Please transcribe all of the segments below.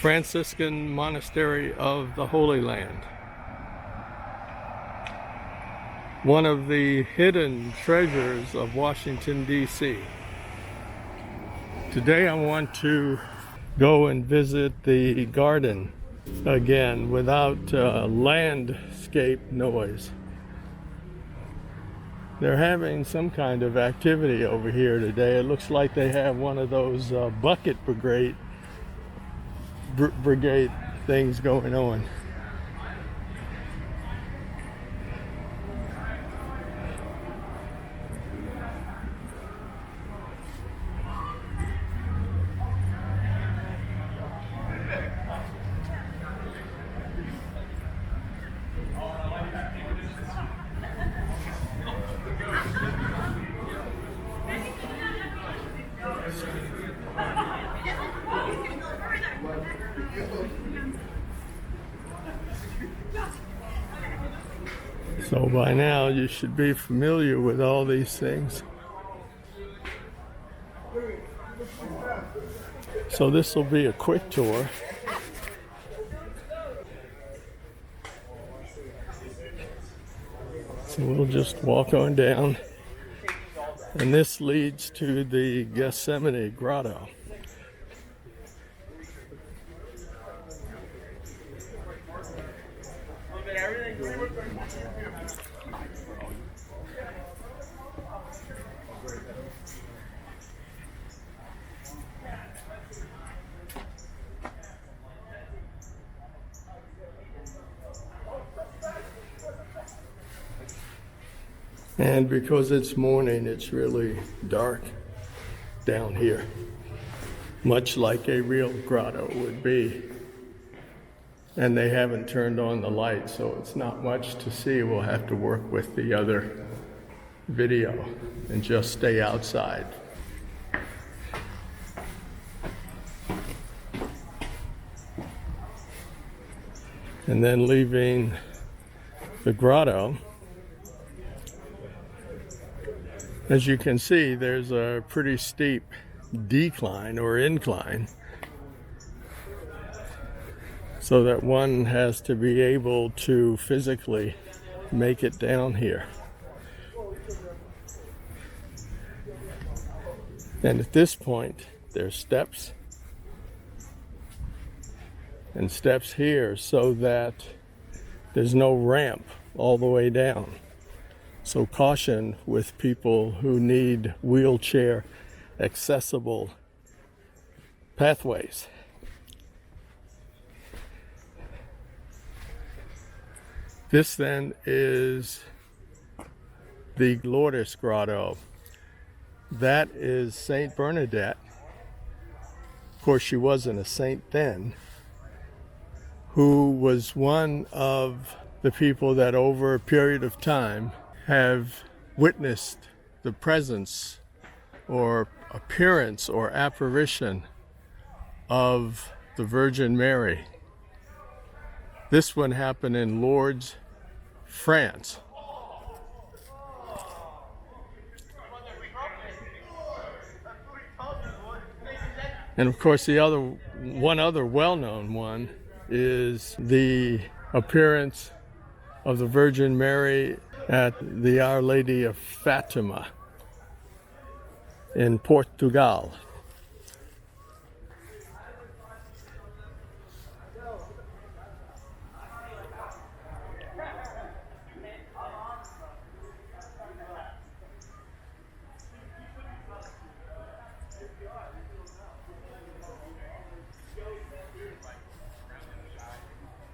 Franciscan Monastery of the Holy Land. One of the hidden treasures of Washington, D.C. Today I want to go and visit the garden again without landscape noise. They're having some kind of activity over here today. It looks like they have one of those bucket brigade things going on. So by now you should be familiar with all these things. So this will be a quick tour. So we'll just walk on down, and this leads to the Gethsemane Grotto. And because it's morning, it's really dark down here, much like a real grotto would be. And they haven't turned on the light, so it's not much to see. We'll have to work with the other video and just stay outside. And then leaving the grotto, as you can see, there's a pretty steep decline or incline, so that one has to be able to physically make it down here. And at this point, there's steps and steps here so that there's no ramp all the way down. So caution with people who need wheelchair accessible pathways. This then is the Lourdes Grotto. That is Saint Bernadette. Of course, she wasn't a saint then, who was one of the people that over a period of time have witnessed the presence or appearance or apparition of the Virgin Mary. This one happened in Lourdes, France. And of course one other well-known one is the appearance of the Virgin Mary at the Our Lady of Fatima in Portugal.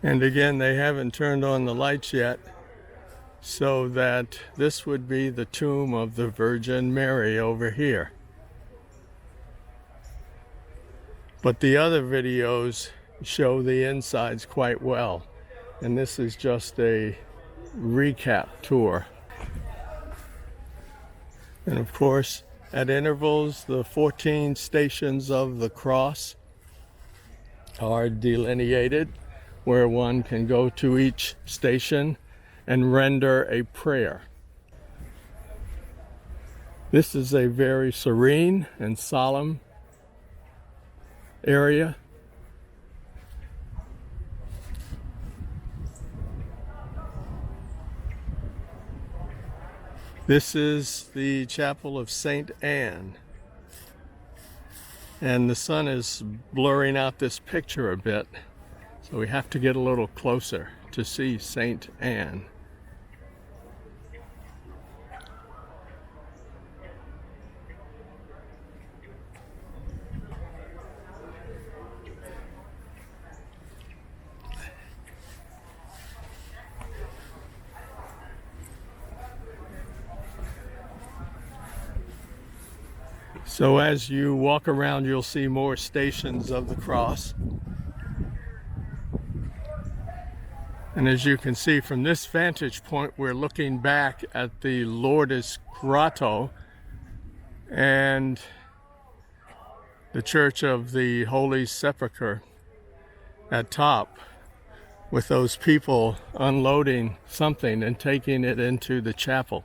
And again, they haven't turned on the lights yet, so that this would be the tomb of the Virgin Mary over here. But the other videos show the insides quite well, and this is just a recap tour. And of course, at intervals, the 14 stations of the cross are delineated, where one can go to each station and render a prayer. This is a very serene and solemn area. This is the chapel of St. Anne, and the sun is blurring out this picture a bit, so we have to get a little closer to see St. Anne. So as you walk around, you'll see more stations of the cross. And as you can see from this vantage point, we're looking back at the Lourdes Grotto and the Church of the Holy Sepulchre at top, with those people unloading something and taking it into the chapel.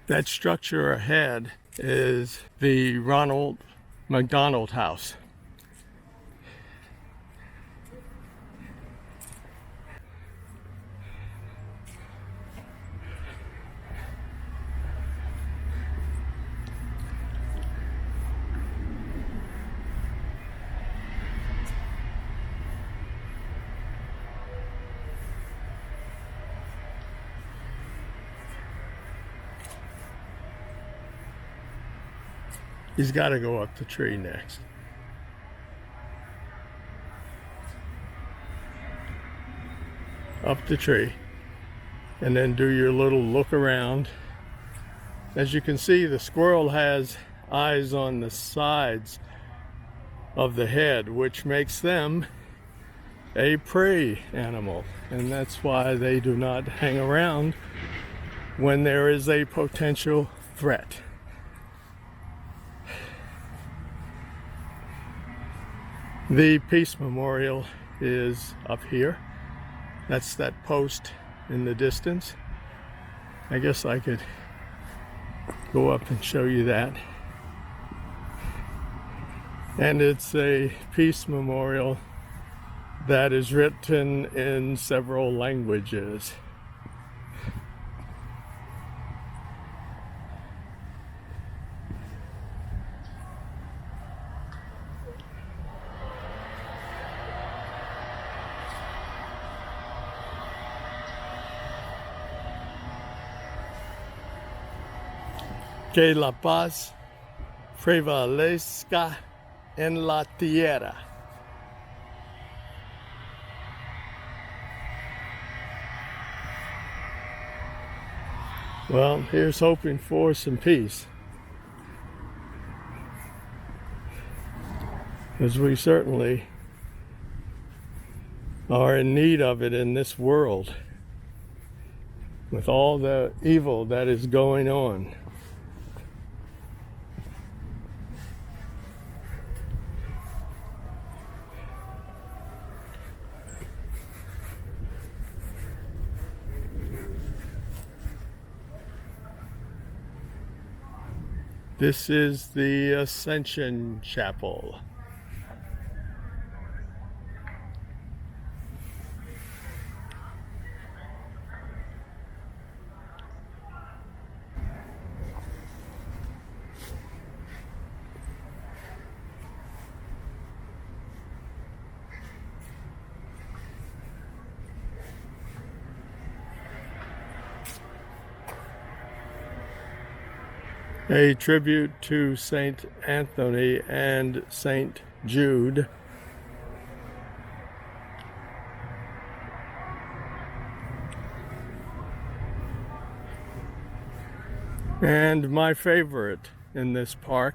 That structure ahead is the Ronald Mcdonald house. He's got to go up the tree next. Up the tree, and then do your little look around. As you can see, the squirrel has eyes on the sides of the head, which makes them a prey animal, and that's why they do not hang around when there is a potential threat. The Peace Memorial is up here. That's that post in the distance. I guess I could go up and show you that. And it's a peace memorial that is written in several languages. Que la paz prevalezca en la tierra. Well, here's hoping for some peace, because we certainly are in need of it in this world, with all the evil that is going on. This is the Ascension Chapel. A tribute to Saint Anthony and Saint Jude. And my favorite in this park,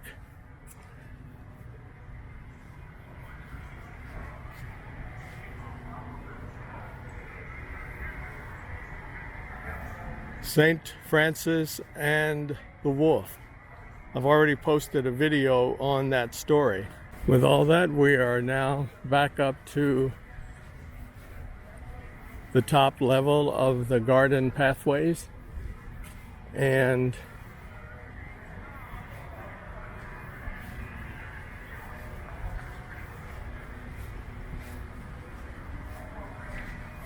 Saint Francis and the Wolf. I've already posted a video on that story. With all that, we are now back up to the top level of the garden pathways, and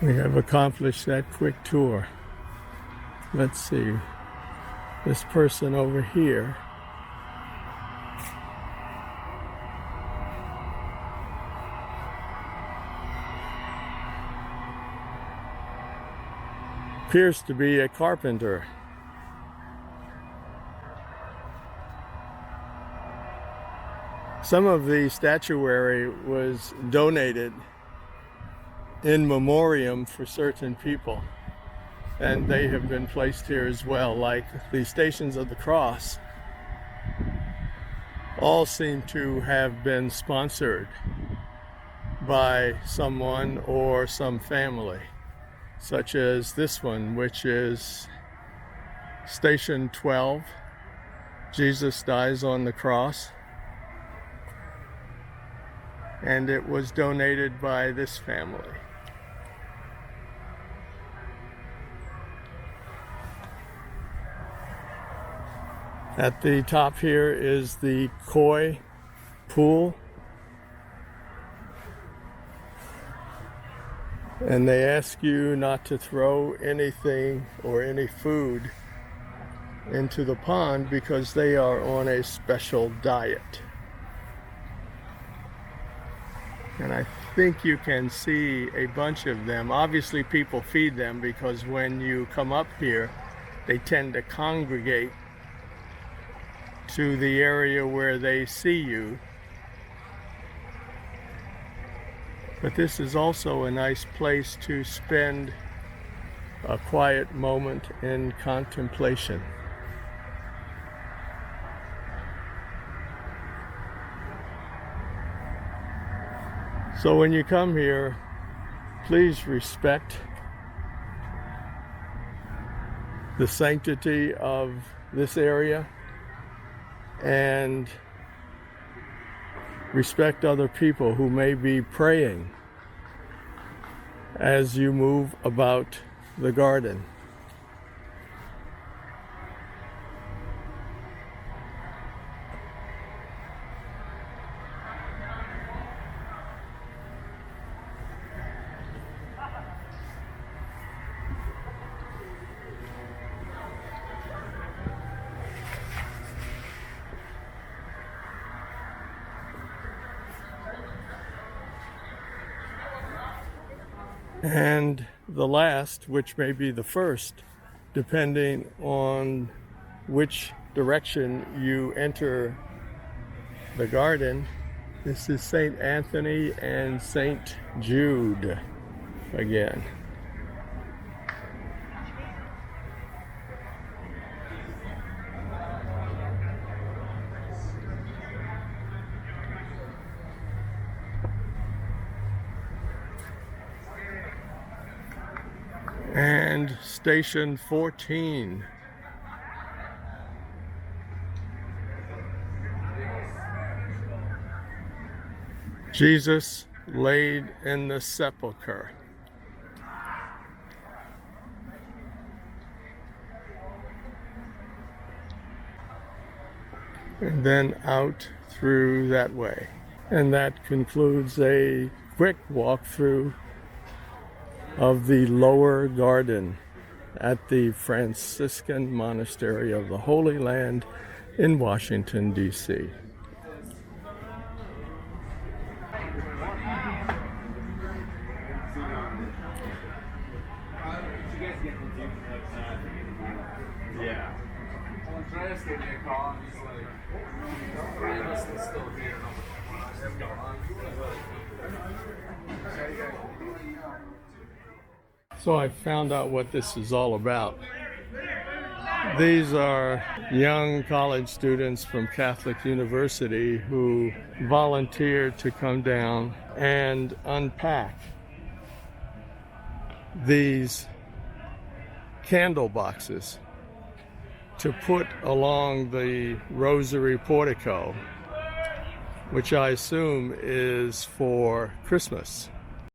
we have accomplished that quick tour. Let's see, this person over here appears to be a carpenter. Some of the statuary was donated in memoriam for certain people, and they have been placed here as well, like the Stations of the Cross. All seem to have been sponsored by someone or some family, such as this one, which is Station 12, Jesus Dies on the Cross, and it was donated by this family. At the top here is the koi pool, and they ask you not to throw anything or any food into the pond because they are on a special diet. And I think you can see a bunch of them. Obviously people feed them because when you come up here, they tend to congregate to the area where they see you. But this is also a nice place to spend a quiet moment in contemplation. So when you come here, please respect the sanctity of this area and respect other people who may be praying as you move about the garden. And the last, which may be the first, depending on which direction you enter the garden, this is St. Anthony and St. Jude again. And Station 14. Jesus laid in the sepulchre. And then out through that way. And that concludes a quick walkthrough of the lower garden at the Franciscan Monastery of the Holy Land in Washington, D.C. So I found out what this is all about. These are young college students from Catholic University who volunteered to come down and unpack these candle boxes to put along the rosary portico, which I assume is for Christmas.